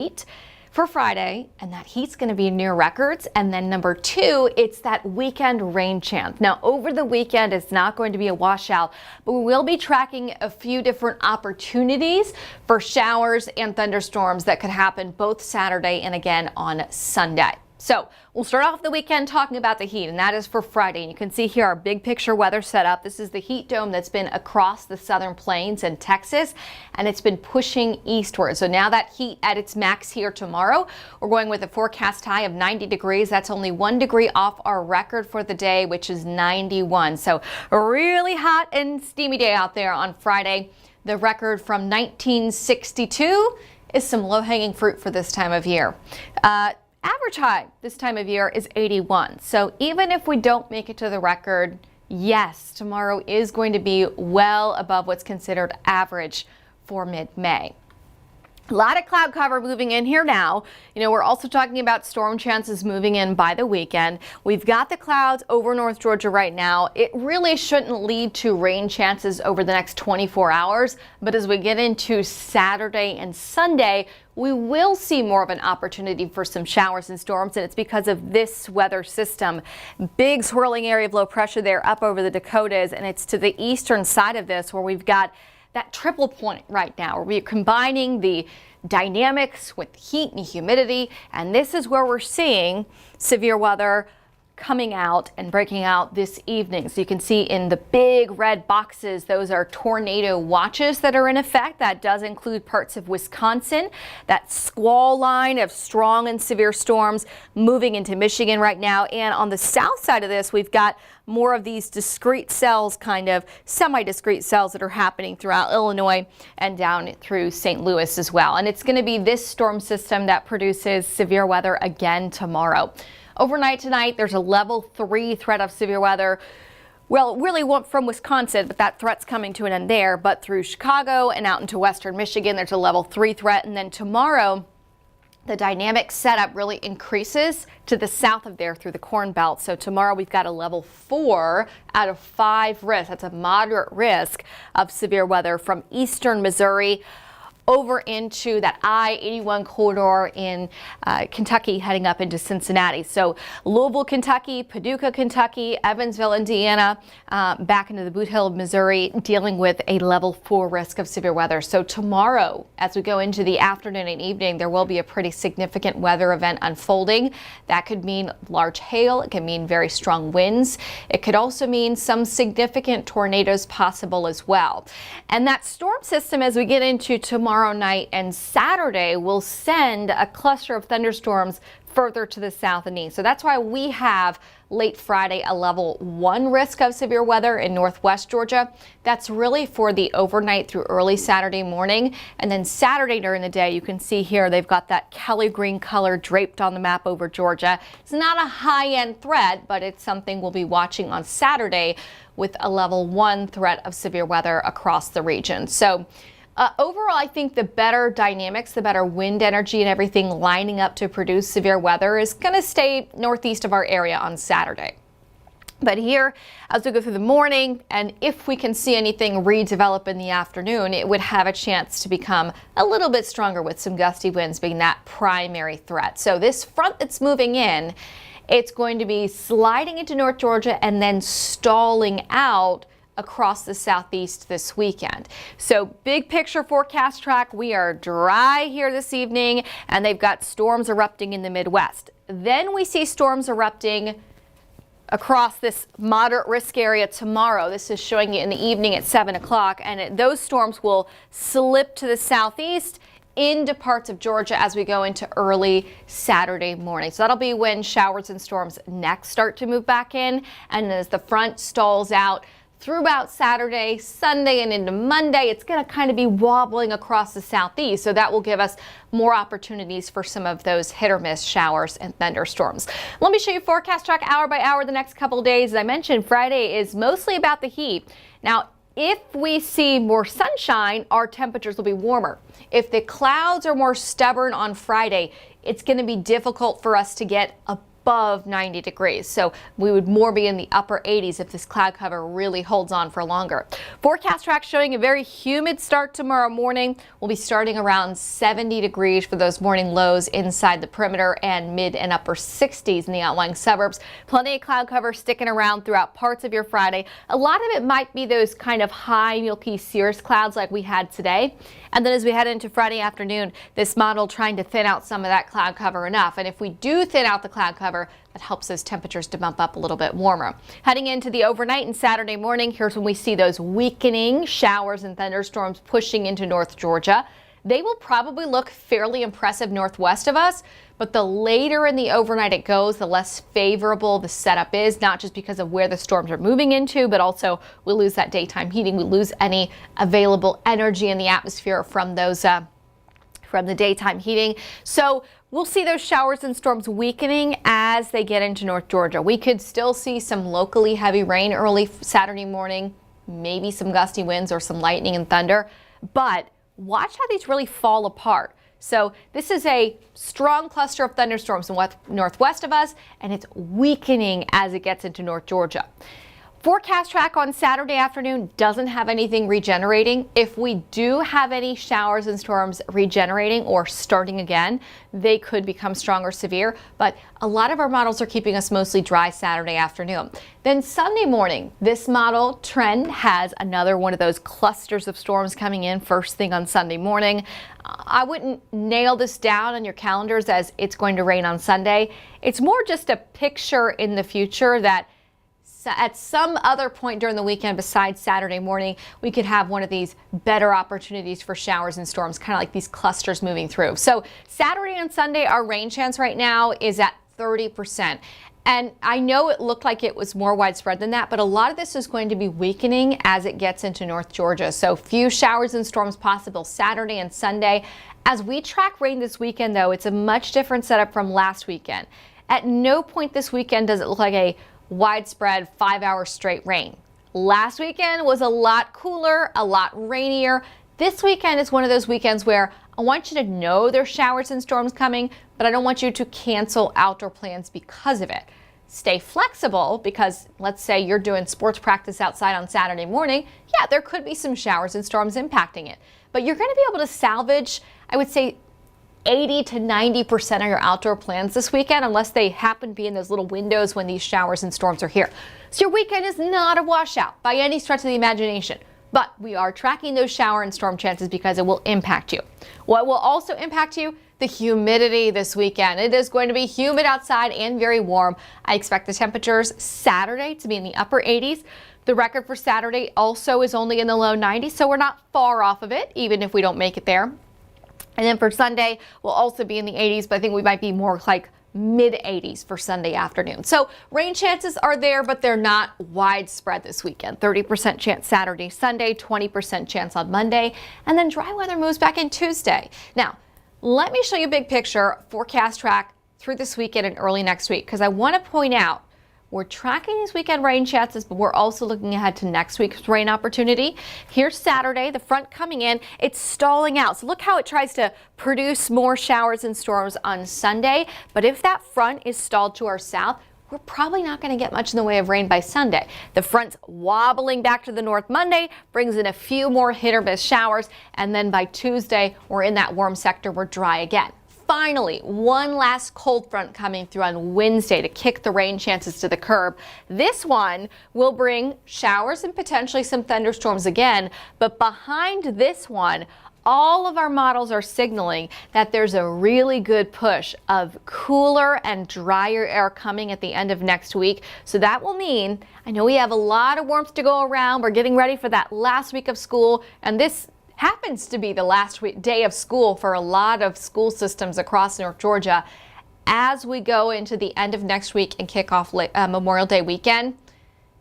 heat for Friday, and that heat's going to be near records. And then number two, it's that weekend rain chance. Now, over the weekend, it's not going to be a washout, but we will be tracking a few different opportunities for showers and thunderstorms that could happen both Saturday and again on Sunday. So we'll start off the weekend talking about the heat, and that is for Friday. And you can see here our big picture weather setup. This is the heat dome that's been across the southern plains and Texas, and it's been pushing eastward. So now that heat at its max here tomorrow, we're going with a forecast high of 90 degrees. That's only 1 degree off our record for the day, which is 91. So a really hot and steamy day out there on Friday. The record from 1962 is some low-hanging fruit for this time of year. Average high this time of year is 81. So even if we don't make it to the record, yes, tomorrow is going to be well above what's considered average for mid-May. A lot of cloud cover moving in here now. You know, we're also talking about storm chances moving in by the weekend. We've got the clouds over North Georgia right now. It really shouldn't lead to rain chances over the next 24 hours. But as we get into Saturday and Sunday, we will see more of an opportunity for some showers and storms, and it's because of this weather system. Big swirling area of low pressure there up over the Dakotas, and it's to the eastern side of this where we've got that triple point right now, where we're combining the dynamics with heat and humidity, and this is where we're seeing severe weather coming out and breaking out this evening. So you can see in the big red boxes, those are tornado watches that are in effect. That does include parts of Wisconsin. That squall line of strong and severe storms moving into Michigan right now. And on the south side of this, we've got more of these discrete cells, kind of semi-discrete cells that are happening throughout Illinois and down through St. Louis as well. And it's going to be this storm system that produces severe weather again tomorrow. Overnight tonight, there's a level 3 threat of severe weather. Well, really from Wisconsin, but that threat's coming to an end there. But through Chicago and out into western Michigan, there's a level 3 threat. And then tomorrow, the dynamic setup really increases to the south of there through the Corn Belt. So tomorrow we've got a level 4 out of 5 risk. That's a moderate risk of severe weather from eastern Missouri over into that I-81 corridor in Kentucky heading up into Cincinnati. So Louisville, Kentucky, Paducah, Kentucky, Evansville, Indiana, back into the Boot Hill of Missouri, dealing with a level 4 risk of severe weather. So tomorrow, as we go into the afternoon and evening, there will be a pretty significant weather event unfolding. That could mean large hail. It can mean very strong winds. It could also mean some significant tornadoes possible as well. And that storm system, as we get into tomorrow night and Saturday, will send a cluster of thunderstorms further to the south and east. So that's why we have late Friday a level 1 risk of severe weather in northwest Georgia. That's really for the overnight through early Saturday morning. And then Saturday during the day, you can see here they've got that Kelly green color draped on the map over Georgia. It's not a high-end threat, but it's something we'll be watching on Saturday with a level 1 threat of severe weather across the region. So overall, I think the better dynamics, the better wind energy and everything lining up to produce severe weather is going to stay northeast of our area on Saturday. But here, as we go through the morning, and if we can see anything redevelop in the afternoon, it would have a chance to become a little bit stronger with some gusty winds being that primary threat. So this front that's moving in, it's going to be sliding into North Georgia and then stalling out across the southeast this weekend. So big picture forecast track, we are dry here this evening, and they've got storms erupting in the Midwest. Then we see storms erupting across this moderate risk area tomorrow. This is showing you in the evening at 7 o'clock, and those storms will slip to the southeast into parts of Georgia as we go into early Saturday morning. So that'll be when showers and storms next start to move back in, and as the front stalls out throughout Saturday, Sunday, and into Monday, it's going to kind of be wobbling across the southeast. So that will give us more opportunities for some of those hit or miss showers and thunderstorms. Let me show you forecast track hour by hour the next couple of days. As I mentioned, Friday is mostly about the heat. Now, if we see more sunshine, our temperatures will be warmer. If the clouds are more stubborn on Friday, it's going to be difficult for us to get above above 90 degrees. So we would more be in the upper 80s if this cloud cover really holds on for longer. Forecast track showing a very humid start tomorrow morning. We'll be starting around 70 degrees for those morning lows inside the perimeter and mid and upper 60s in the outlying suburbs. Plenty of cloud cover sticking around throughout parts of your Friday. A lot of it might be those kind of high milky cirrus clouds like we had today. And then as we head into Friday afternoon, this model trying to thin out some of that cloud cover enough. And if we do thin out the cloud cover, that helps those temperatures to bump up a little bit warmer. Heading into the overnight and Saturday morning, here's when we see those weakening showers and thunderstorms pushing into North Georgia. They will probably look fairly impressive northwest of us, but the later in the overnight it goes, the less favorable the setup is, not just because of where the storms are moving into, but also we lose that daytime heating. We lose any available energy in the atmosphere from those from the daytime heating. So we'll see those showers and storms weakening as they get into North Georgia. We could still see some locally heavy rain early Saturday morning, maybe some gusty winds or some lightning and thunder, but watch how these really fall apart. So this is a strong cluster of thunderstorms in northwest of us, and it's weakening as it gets into North Georgia. Forecast track on Saturday afternoon doesn't have anything regenerating. If we do have any showers and storms regenerating or starting again, they could become strong or severe, but a lot of our models are keeping us mostly dry Saturday afternoon. Then Sunday morning, this model trend has another one of those clusters of storms coming in first thing on Sunday morning. I wouldn't nail this down on your calendars as it's going to rain on Sunday. It's more just a picture in the future that at some other point during the weekend besides Saturday morning, we could have one of these better opportunities for showers and storms, kind of like these clusters moving through. So Saturday and Sunday, our rain chance right now is at 30%. And I know it looked like it was more widespread than that, but a lot of this is going to be weakening as it gets into North Georgia. So few showers and storms possible Saturday and Sunday. As we track rain this weekend, though, it's a much different setup from last weekend. At no point this weekend does it look like a widespread 5-hour straight rain. Last weekend was a lot cooler, a lot rainier. This weekend is one of those weekends where I want you to know there's showers and storms coming, but I don't want you to cancel outdoor plans because of it. Stay flexible because let's say you're doing sports practice outside on Saturday morning. Yeah, there could be some showers and storms impacting it, but you're going to be able to salvage, I would say, 80 to 90% of your outdoor plans this weekend, unless they happen to be in those little windows when these showers and storms are here. So your weekend is not a washout by any stretch of the imagination, but we are tracking those shower and storm chances because it will impact you. What will also impact you? The humidity this weekend. It is going to be humid outside and very warm. I expect the temperatures Saturday to be in the upper 80s. The record for Saturday also is only in the low 90s, so we're not far off of it, even if we don't make it there. And then for Sunday, we'll also be in the 80s, but I think we might be more like mid 80s for Sunday afternoon. So rain chances are there, but they're not widespread this weekend. 30% chance Saturday, Sunday, 20% chance on Monday, and then dry weather moves back in Tuesday. Now, let me show you a big picture forecast track through this weekend and early next week, because I want to point out we're tracking these weekend rain chances, but we're also looking ahead to next week's rain opportunity. Here's Saturday, the front coming in, it's stalling out. So look how it tries to produce more showers and storms on Sunday. But if that front is stalled to our south, we're probably not going to get much in the way of rain by Sunday. The front's wobbling back to the north Monday, brings in a few more hit or miss showers, and then by Tuesday, we're in that warm sector, we're dry again. Finally, one last cold front coming through on Wednesday to kick the rain chances to the curb. This one will bring showers and potentially some thunderstorms again, but behind this one, all of our models are signaling that there's a really good push of cooler and drier air coming at the end of next week. So that will mean, I know we have a lot of warmth to go around. We're getting ready for that last week of school, and this happens to be the last day of school for a lot of school systems across North Georgia. As we go into the end of next week and kick off Memorial Day weekend,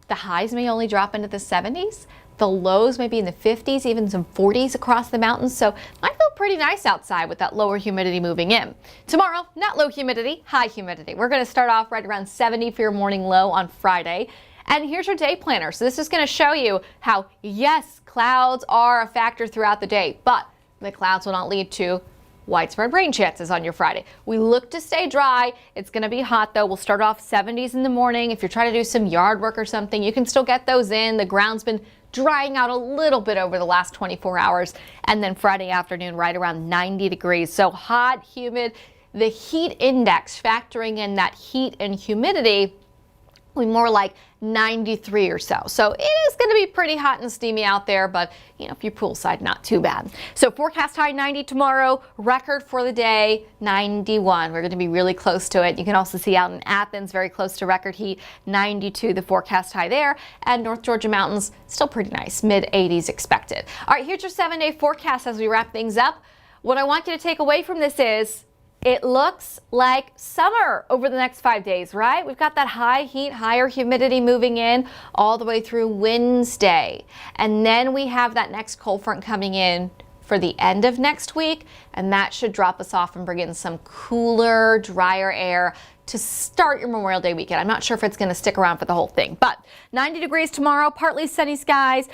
the highs may only drop into the 70s. The lows may be in the 50s, even some 40s across the mountains. So I feel pretty nice outside with that lower humidity moving in. Tomorrow, not low humidity, high humidity. We're going to start off right around 70 for your morning low on Friday. And here's your day planner. So this is going to show you how, yes, clouds are a factor throughout the day, but the clouds will not lead to widespread rain chances on your Friday. We look to stay dry. It's going to be hot though. We'll start off 70s in the morning. If you're trying to do some yard work or something, you can still get those in. The ground's been drying out a little bit over the last 24 hours. And then Friday afternoon, right around 90 degrees. So hot, humid. The heat index, factoring in that heat and humidity, will be more like 93 or so. So it is going to be pretty hot and steamy out there, but if you're poolside, not too bad. So forecast high 90 tomorrow, record for the day 91. We're going to be really close to it. You can also see out in Athens, very close to record heat, 92, the forecast high there. And North Georgia mountains, still pretty nice, mid 80s expected. All right, here's your 7-day forecast as we wrap things up. What I want you to take away from this is it looks like summer over the next 5 days, right? We've got that high heat, higher humidity moving in all the way through Wednesday. And then we have that next cold front coming in for the end of next week, and that should drop us off and bring in some cooler, drier air to start your Memorial Day weekend. I'm not sure if it's going to stick around for the whole thing, but 90 degrees tomorrow, partly sunny skies.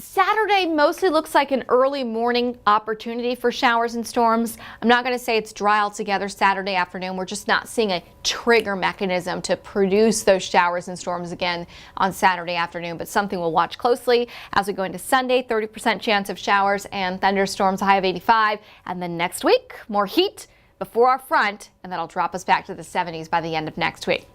Saturday mostly looks like an early morning opportunity for showers and storms. I'm not going to say it's dry altogether Saturday afternoon. We're just not seeing a trigger mechanism to produce those showers and storms again on Saturday afternoon, but something we'll watch closely as we go into Sunday. 30% chance of showers and thunderstorms, a high of 85. And then next week, more heat before our front, and that'll drop us back to the 70s by the end of next week.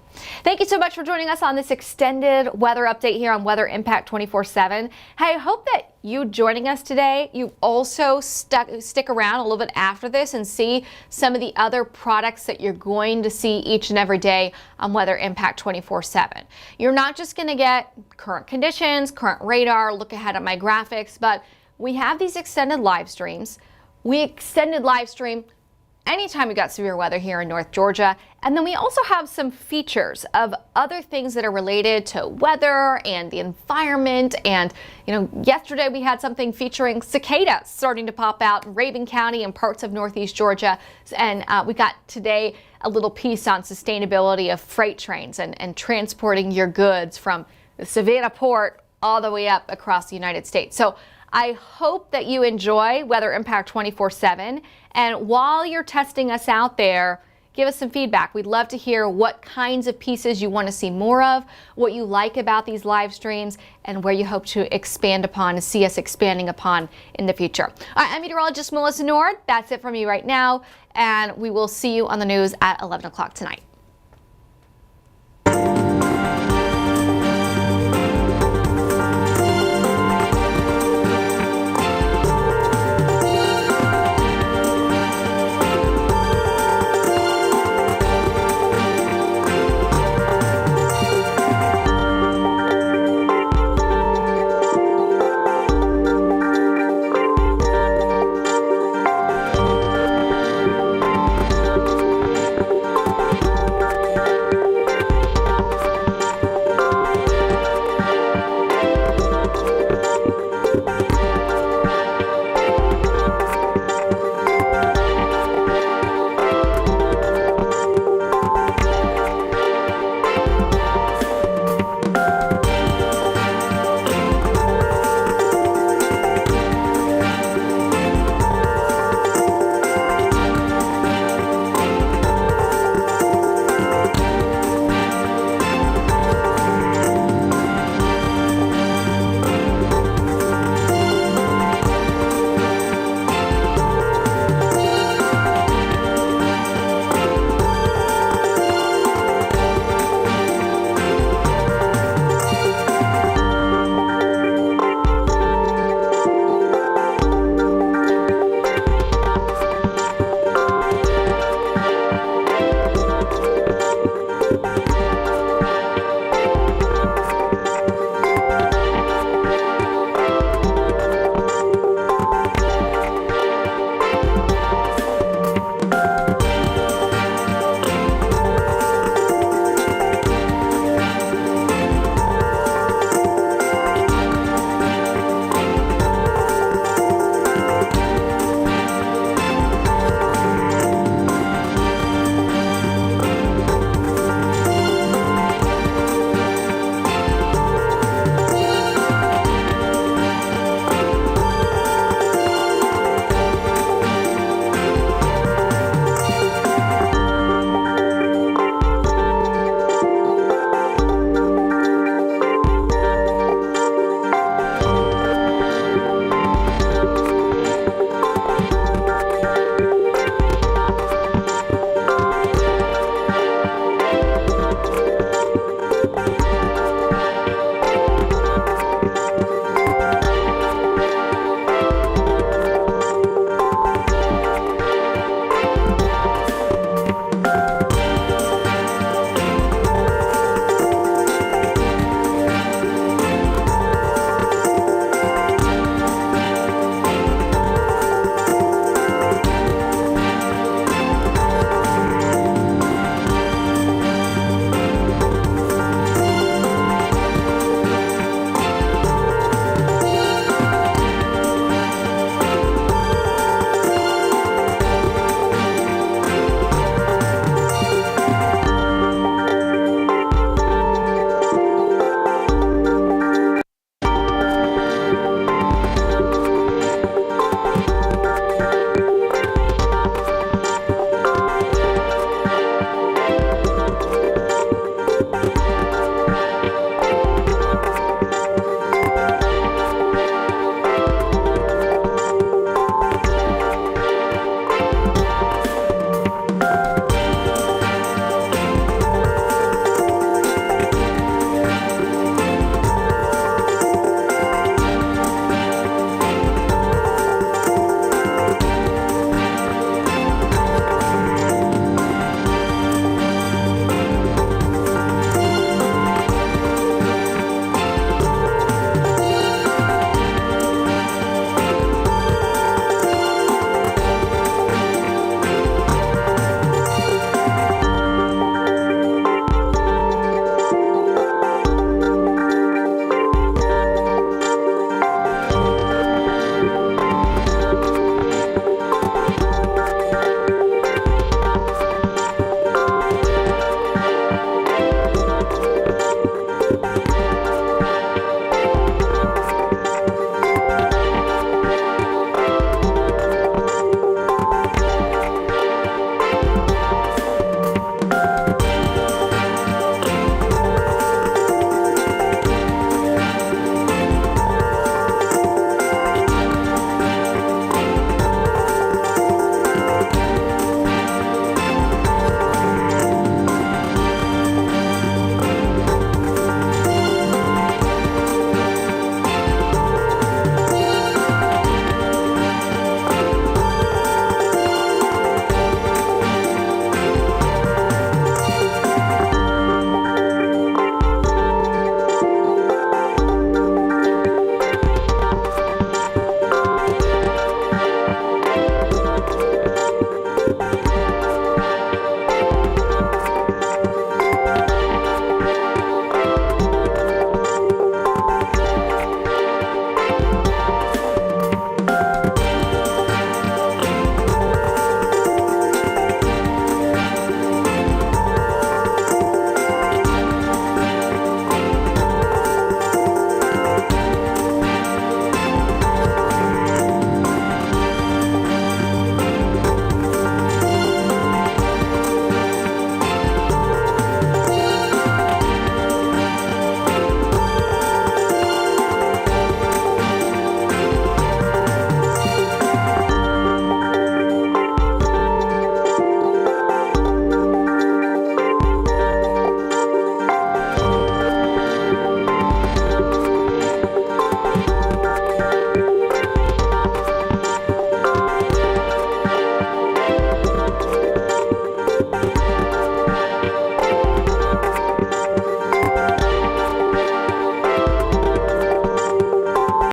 Thank you so much for joining us on this extended weather update here on Weather Impact 24/7. Hey, I hope that you joining us today, you also stick around a little bit after this and see some of the other products that you're going to see each and every day on Weather Impact 24/7. You're not just going to get current conditions, current radar, look ahead at my graphics, but we have these extended live streams. We extended live stream anytime we got severe weather here in North Georgia. And then we also have some features of other things that are related to weather and the environment. And, yesterday we had something featuring cicadas starting to pop out in Rabun County and parts of Northeast Georgia. And we got today a little piece on sustainability of freight trains and transporting your goods from the Savannah port all the way up across the United States. So I hope that you enjoy Weather Impact 24/7. And while you're testing us out there, give us some feedback. We'd love to hear what kinds of pieces you want to see more of, what you like about these live streams, and where you hope to expand upon and see us expanding upon in the future. All right, I'm meteorologist Melissa Nord. That's it from me right now, and we will see you on the news at 11 o'clock tonight.